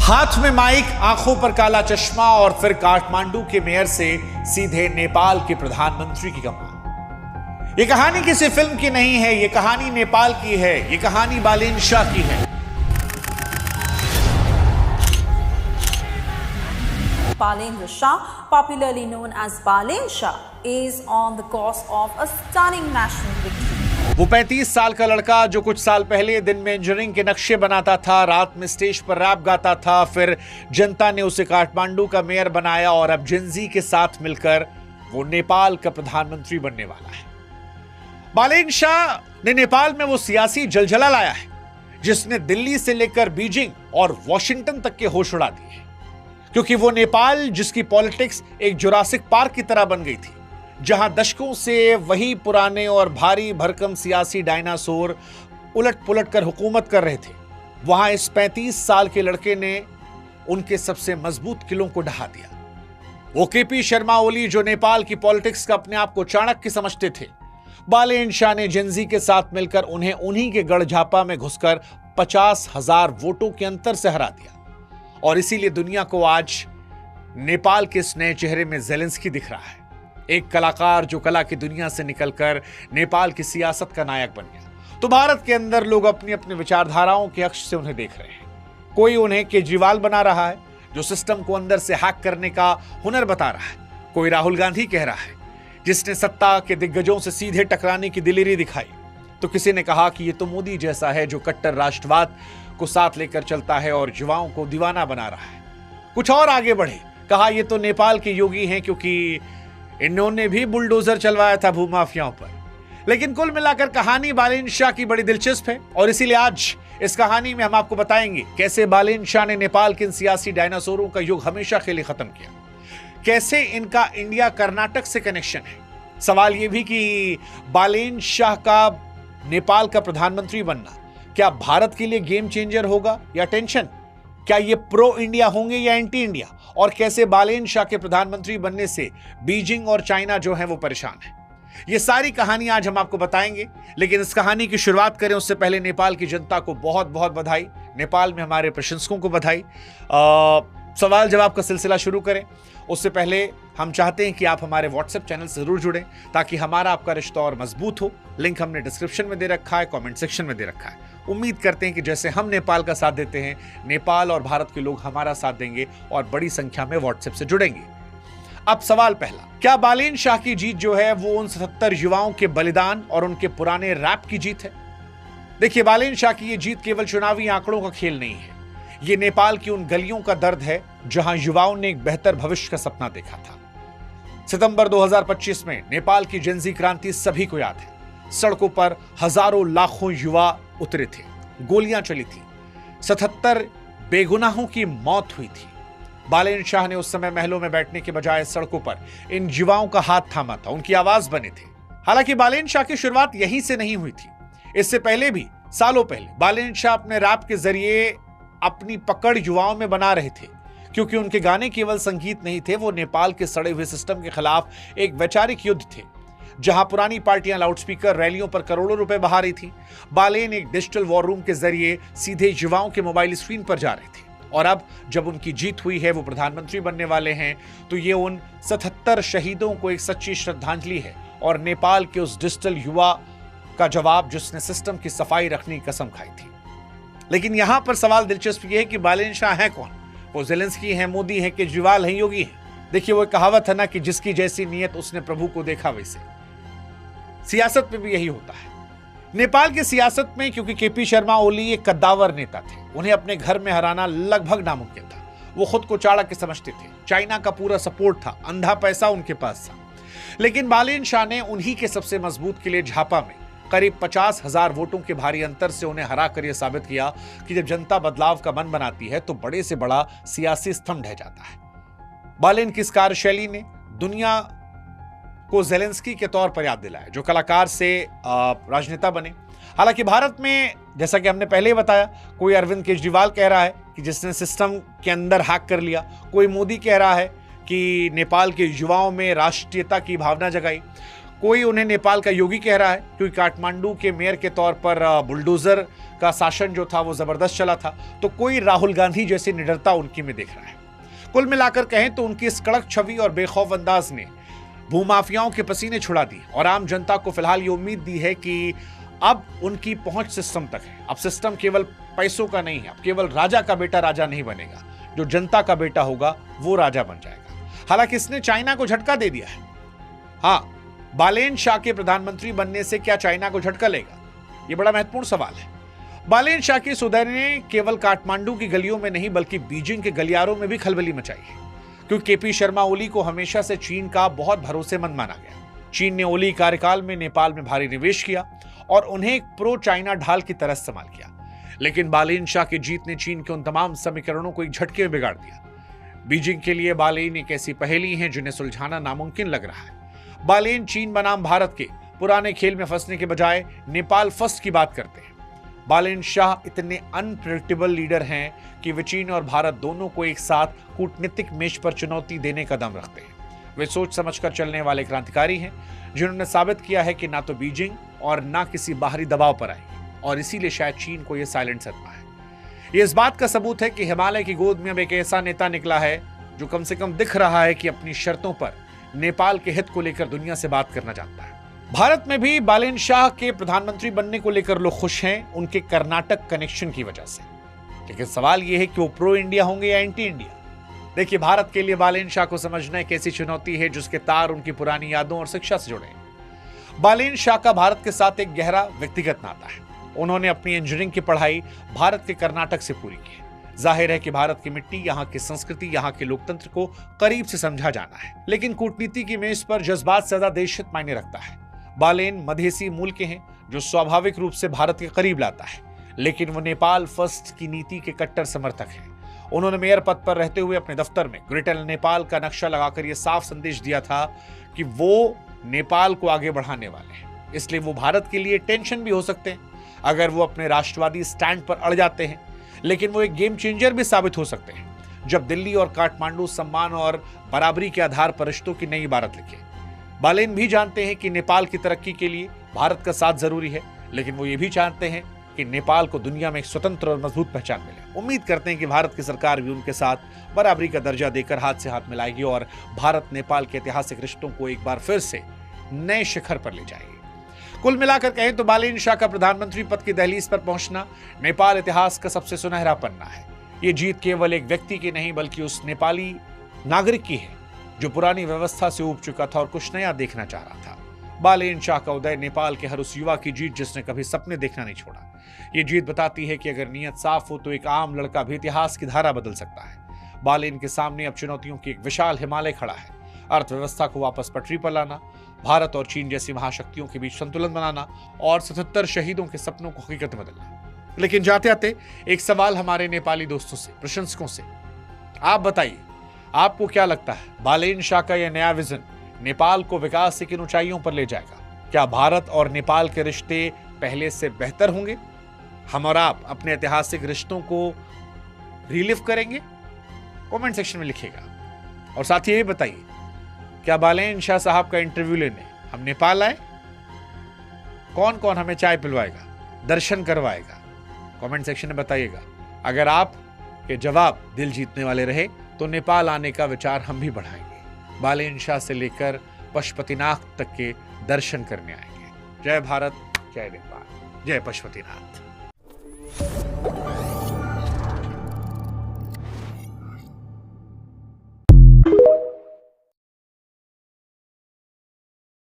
हाथ में माइक, आंखों पर काला चश्मा और फिर काठमांडू के मेयर से सीधे नेपाल के प्रधानमंत्री की कमान। यह कहानी किसी फिल्म की नहीं है, यह कहानी नेपाल की है, यह कहानी बालेन शाह की है। Balendra Shah, popularly known as Balen Shah, is on the course of a stunning national victory. वो 35 साल का लड़का जो कुछ साल पहले दिन में इंजीनियरिंग के नक्शे बनाता था, रात में स्टेज पर रैप गाता था, फिर जनता ने उसे काठमांडू का मेयर बनाया और अब जिनजी के साथ मिलकर वो नेपाल का प्रधानमंत्री बनने वाला है। बालेन शाह ने नेपाल में वो सियासी जलजला लाया है जिसने दिल्ली से लेकर बीजिंग और वॉशिंगटन तक के होश उड़ा दिए, क्योंकि वो नेपाल जिसकी पॉलिटिक्स एक जुरासिक पार्क की तरह बन गई थी, जहां दशकों से वही पुराने और भारी भरकम सियासी डायनासोर उलट पुलट कर हुकूमत कर रहे थे, वहां इस 35 साल के लड़के ने उनके सबसे मजबूत किलों को ढहा दिया। वो केपी शर्मा ओली जो नेपाल की पॉलिटिक्स का अपने आप को चाणक्य समझते थे, बालेन शाह ने जिनजी के साथ मिलकर उन्हें उन्हीं के गढ़झापा में घुसकर 50,000 वोटों के अंतर से हरा दिया। और इसीलिए दुनिया को आज नेपाल के इस नए चेहरे में ज़ेलेंस्की दिख रहा है, एक कलाकार जो कला की दुनिया से निकलकर नेपाल की सियासत का नायक बन गया। तो भारत के अंदर लोग अपनी अपनी विचारधाराओं के अक्ष से उन्हें देख रहे हैं। कोई उन्हें केजरीवाल बना रहा है जो सिस्टम को अंदर से हैक करने का हुनर बता रहा है, कोई राहुल गांधी कह रहा है जिसने सत्ता के दिग्गजों से सीधे टकराने की दिलेरी दिखाई, तो किसी ने कहा कि ये तो मोदी जैसा है जो कट्टर राष्ट्रवाद को साथ लेकर चलता है और युवाओं को दीवाना बना रहा है। कुछ और आगे बढ़े, कहा ये तो नेपाल के योगी हैं क्योंकि इन्होंने भी बुलडोजर चलवाया था भूमाफियाओं पर। लेकिन कुल मिलाकर कहानी बालेन शाह की बड़ी दिलचस्प है और इसीलिए आज इस कहानी में हम आपको बताएंगे कैसे बालेन शाह ने नेपाल के इन सियासी डायनासोरों का युग हमेशा के लिए खत्म किया, कैसे इनका इंडिया कर्नाटक से कनेक्शन है। सवाल यह भी कि बालेन शाह का नेपाल का प्रधानमंत्री बनना क्या भारत के लिए गेम चेंजर होगा या टेंशन? क्या ये प्रो इंडिया होंगे या एंटी इंडिया? और कैसे बालेन शाह के प्रधानमंत्री बनने से बीजिंग और चाइना जो है वो परेशान है? ये सारी कहानी आज हम आपको बताएंगे, लेकिन इस कहानी की शुरुआत करें उससे पहले नेपाल की जनता को बहुत बहुत बधाई, नेपाल में हमारे प्रशंसकों को बधाई। सवाल जवाब का सिलसिला शुरू करें उससे पहले हम चाहते हैं कि आप हमारे व्हाट्सएप चैनल से जरूर जुड़ें ताकि हमारा आपका रिश्ता और मजबूत हो। लिंक हमने डिस्क्रिप्शन में दे रखा है, कमेंट सेक्शन में दे रखा है। उम्मीद करते हैं कि जैसे हम नेपाल का साथ देते हैं, नेपाल और भारत के लोग हमारा साथ देंगे और बड़ी संख्या में व्हाट्सएप से जुड़ेंगे। अब सवाल पहला, क्या बालेन शाह की जीत जो है वो उन 77 युवाओं के बलिदान और उनके पुराने रैप की जीत है? देखिए, बालेन शाह की ये जीत केवल चुनावी आंकड़ों का खेल नहीं है, ये नेपाल की उन गलियों का दर्द है जहां युवाओं ने एक बेहतर भविष्य का सपना देखा था। सितंबर 2025 में नेपाल की जिनजी क्रांति सभी को याद है। सड़कों पर हजारों लाखों युवा उतरे थे, गोलियां चली थी, 77 बेगुनाहों की मौत हुई थी। बालेन शाह ने उस समय महलों में बैठने के बजाय सड़कों पर इन युवाओं का हाथ थामा था, उनकी आवाज बने थे। हालांकि बालेन शाह की शुरुआत यहीं से नहीं हुई थी, इससे पहले भी सालों पहले बालेन शाह अपने रैप के जरिए अपनी पकड़ युवाओं में बना रहे थे, क्योंकि उनके गाने केवल संगीत नहीं थे, वो नेपाल के सड़े हुए सिस्टम के खिलाफ एक वैचारिक युद्ध थे, जहां पुरानी पार्टियां लाउडस्पीकर रैलियों पर करोड़ों रुपए बहा रही थी। बालेन एक डिजिटल वॉर रूम के जरिए सीधे युवाओं के मोबाइल स्क्रीन पर जा रहे थे और अब जब उनकी जीत हुई है, वो प्रधानमंत्री बनने वाले हैं, तो ये उन 77 शहीदों को एक सच्ची श्रद्धांजलि है और नेपाल के उस डिजिटल युवा का जवाब जिसने सिस्टम की सफाई रखने की कसम खाई थी। लेकिन यहां पर सवाल दिलचस्प यह है कि बालेन शाह है कौन? वो ज़ेलेंस्की है, मोदी है, केजरीवाल है, योगी है? देखिए, वो कहावत है ना कि जिसकी जैसी नीयत उसने प्रभु को देखा वैसे। सियासत में भी यही होता है। नेपाल की सियासत में क्योंकि केपी शर्मा ओली एक कद्दावर नेता थे, उन्हें अपने घर में हराना लगभग नामुमकिन था। वो खुद को चाणक्य समझते थे, चाइना का पूरा सपोर्ट था, अंधा पैसा उनके पास था। लेकिन बालेन शाह ने उन्हीं के सबसे मजबूत किले झापा में करीब 50,000 वोटों के भारी अंतर से उन्हें हराकर यह साबित किया कि जब जनता बदलाव का मन बनाती है तो बड़े से बड़ा सियासी स्तंभ ढह जाता है। बालेन की इस कार्यशैली ने दुनिया को ज़ेलेंस्की के तौर पर याद दिलाया, जो कलाकार से राजनेता बने। हालांकि भारत में जैसा कि हमने पहले ही बताया, कोई अरविंद केजरीवाल कह रहा है कि जिसने सिस्टम के अंदर हैक कर लिया, कोई मोदी कह रहा है कि नेपाल के युवाओं में राष्ट्रीयता की भावना जगाई, कोई उन्हें नेपाल का योगी कह रहा है क्योंकि काठमांडू के मेयर के तौर पर बुलडोजर का शासन जो था वो जबरदस्त चला था, तो कोई राहुल गांधी जैसी निडरता उनकी में देख रहा है। कुल मिलाकर कहें तो उनकी इस कड़क छवि और बेखौफ अंदाज ने भूमाफियाओं के पसीने छुड़ा दिए और आम जनता को फिलहाल ये उम्मीद दी है कि अब उनकी पहुंच सिस्टम तक है। अब सिस्टम केवल पैसों का नहीं है, अब केवल राजा का बेटा राजा नहीं बनेगा, जो जनता का बेटा होगा वो राजा बन जाएगा। हालांकि इसने चाइना को झटका दे दिया है। हाँ, बालेन शाह के प्रधानमंत्री बनने से क्या चाइना को झटका लेगा, ये बड़ा महत्वपूर्ण सवाल है। बालेन शाह के इस उदय ने केवल काठमांडू की गलियों में नहीं बल्कि बीजिंग के गलियारों में भी खलबली मचाई है, क्योंकि केपी शर्मा ओली को हमेशा से चीन का बहुत भरोसेमंद माना गया। चीन ने ओली कार्यकाल में नेपाल में भारी निवेश किया और उन्हें एक प्रो चाइना ढाल की तरह इस्तेमाल किया, लेकिन बालेन शाह की जीत ने चीन के उन तमाम समीकरणों को एक झटके में बिगाड़ दिया। बीजिंग के लिए बालेन एक ऐसी पहेली है जिन्हें सुलझाना नामुमकिन लग रहा है। बालेन चीन बनाम भारत के पुराने खेल में फंसने के बजाय नेपाल फर्स्ट की बात करते हैं। बालेन शाह इतने अनप्रेडिक्टेबल लीडर हैं कि वे चीन और भारत दोनों को एक साथ कूटनीतिक मेज पर चुनौती देने का दम रखते हैं। वे सोच समझकर चलने वाले क्रांतिकारी हैं जिन्होंने साबित किया है कि ना तो बीजिंग और ना किसी बाहरी दबाव पर आई, और इसीलिए शायद चीन को यह साइलेंट सदमा है। यह इस बात का सबूत है कि हिमालय की गोद में अब एक ऐसा नेता निकला है जो कम से कम दिख रहा है कि अपनी शर्तों पर नेपाल के हित को लेकर दुनिया से बात करना चाहता है। भारत में भी बालेन शाह के प्रधानमंत्री बनने को लेकर लोग खुश हैं उनके कर्नाटक कनेक्शन की वजह से, लेकिन सवाल यह है कि वो प्रो इंडिया होंगे या एंटी इंडिया। देखिए, भारत के लिए बालेन शाह को समझना एक ऐसी चुनौती है जिसके तार उनकी पुरानी यादों और शिक्षा से जुड़े हैं। बालेन शाह का भारत के साथ एक गहरा व्यक्तिगत नाता है। उन्होंने अपनी इंजीनियरिंग की पढ़ाई भारत के कर्नाटक से पूरी की। जाहिर है कि भारत की मिट्टी, यहाँ की संस्कृति, यहाँ के लोकतंत्र को करीब से समझा जाना है, लेकिन कूटनीति की मेज पर जज्बात से ज्यादा देशहित मायने रखता है। बालेन मधेसी मूल के हैं जो स्वाभाविक रूप से भारत के करीब लाता है, लेकिन वो नेपाल फर्स्ट की नीति के कट्टर समर्थक हैं। उन्होंने मेयर पद पर रहते हुए अपने दफ्तर में ग्रेटर नेपाल का नक्शा लगाकर यह साफ संदेश दिया था कि वो नेपाल को आगे बढ़ाने वाले हैं। इसलिए वो भारत के लिए टेंशन भी हो सकते हैं अगर वो अपने राष्ट्रवादी स्टैंड पर अड़ जाते हैं, लेकिन वो एक गेम चेंजर भी साबित हो सकते हैं जब दिल्ली और काठमांडू सम्मान और बराबरी के आधार पर रिश्तों की नई इबारत लिखे। बालेन भी जानते हैं कि नेपाल की तरक्की के लिए भारत का साथ जरूरी है, लेकिन वो ये भी चाहते हैं कि नेपाल को दुनिया में एक स्वतंत्र और मजबूत पहचान मिले। उम्मीद करते हैं कि भारत की सरकार भी उनके साथ बराबरी का दर्जा देकर हाथ से हाथ मिलाएगी और भारत नेपाल के ऐतिहासिक रिश्तों को एक बार फिर से नए शिखर पर ले जाएगी। कुल मिलाकर कहें तो बालेन शाह का प्रधानमंत्री पद की दहलीज पर पहुंचना नेपाल इतिहास का सबसे सुनहरा पन्ना है। ये जीत केवल एक व्यक्ति की नहीं बल्कि उस नेपाली नागरिक की है जो पुरानी व्यवस्था से ऊब चुका था और कुछ नया देखना चाह रहा था। बालेन शाह का उदय नेपाल के हर उस युवा की जीत जिसने कभी सपने देखना नहीं छोड़ा। ये जीत बताती है कि अगर नीयत साफ हो तो एक आम लड़का भी इतिहास की धारा बदल सकता है। बालेन के सामने अब चुनौतियों की एक विशाल हिमालय खड़ा है। अर्थव्यवस्था को वापस पटरी पर लाना, भारत और चीन जैसी महाशक्तियों के बीच संतुलन बनाना और 77 शहीदों के सपनों को हकीकत में बदलना। लेकिन जाते आते एक सवाल हमारे नेपाली दोस्तों से, प्रशंसकों से, आप बताइए आपको क्या लगता है, बालेन शाह का यह नया विजन नेपाल को विकास से किन ऊंचाइयों पर ले जाएगा? क्या भारत और नेपाल के रिश्ते पहले से बेहतर होंगे? हम और आप अपने ऐतिहासिक रिश्तों को रिलिव करेंगे? कमेंट सेक्शन में लिखिएगा। और साथ ही ये बताइए, क्या बालेन शाह साहब का इंटरव्यू लेने हम नेपाल आए? कौन कौन हमें चाय पिलवाएगा, दर्शन करवाएगा? कमेंट सेक्शन में बताइएगा। अगर आप के जवाब दिल जीतने वाले रहे तो नेपाल आने का विचार हम भी बढ़ाएंगे। बालेन शाह से लेकर पशुपतिनाथ तक के दर्शन करने आएंगे। जय भारत, जय नेपाल, जय पशुपतिनाथ।